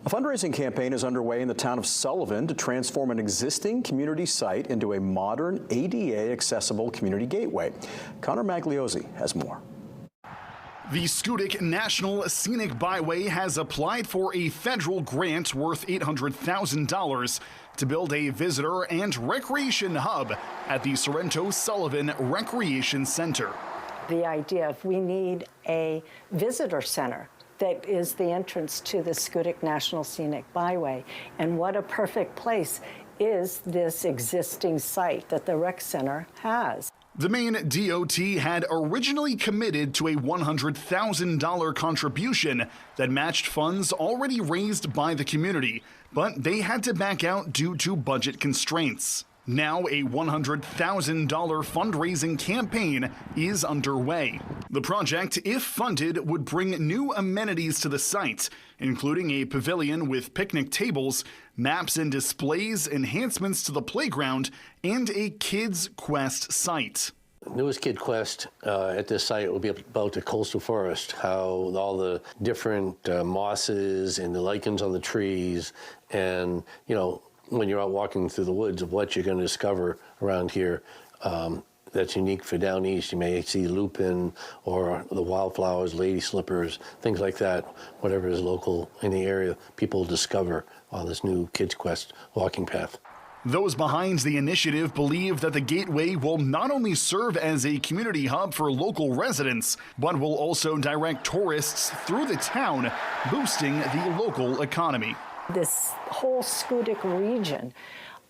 A fundraising campaign is underway in the town of Sullivan to transform an existing community site into a modern ADA accessible community gateway. Connor Magliozzi has more. The Schoodic National Scenic Byway has applied for a federal grant worth $800,000 to build a visitor and recreation hub at the Sorrento-Sullivan Recreation Center. The idea of we need a visitor center that is the entrance to the Schoodic National Scenic Byway. And what a perfect place is this existing site that the rec center has. The Maine DOT had originally committed to a $100,000 contribution that matched funds already raised by the community, but they had to back out due to budget constraints. Now a $100,000 fundraising campaign is underway. The project, if funded, would bring new amenities to the site, including a pavilion with picnic tables, maps and displays, enhancements to the playground, and a Kids Quest site. The newest Kid Quest at this site will be about the coastal forest, how all the different mosses and the lichens on the trees, and, you know, when you're out walking through the woods, of what you're going to discover around here that's unique for down east. You may see lupin or the wildflowers, lady slippers, things like that. Whatever is local in the area, people discover on this new Kids Quest walking path. Those behind the initiative believe that the gateway will not only serve as a community hub for local residents, but will also direct tourists through the town, boosting the local economy. This whole Schoodic region,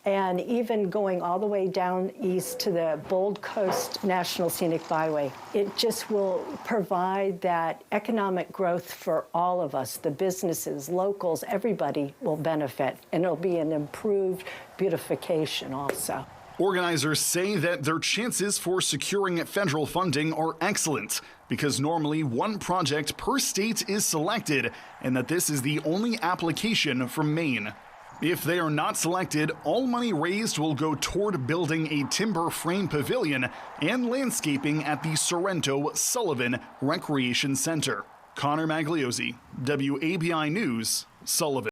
and even going all the way down east to the Bold Coast National Scenic Byway, it just will provide that economic growth for all of us, the businesses, locals, everybody will benefit, and it'll be an improved beautification also. Organizers say that their chances for securing federal funding are excellent because normally one project per state is selected and that this is the only application from Maine. If they are not selected, all money raised will go toward building a timber frame pavilion and landscaping at the Sorrento-Sullivan Recreation Center. Connor Magliozzi, WABI News, Sullivan.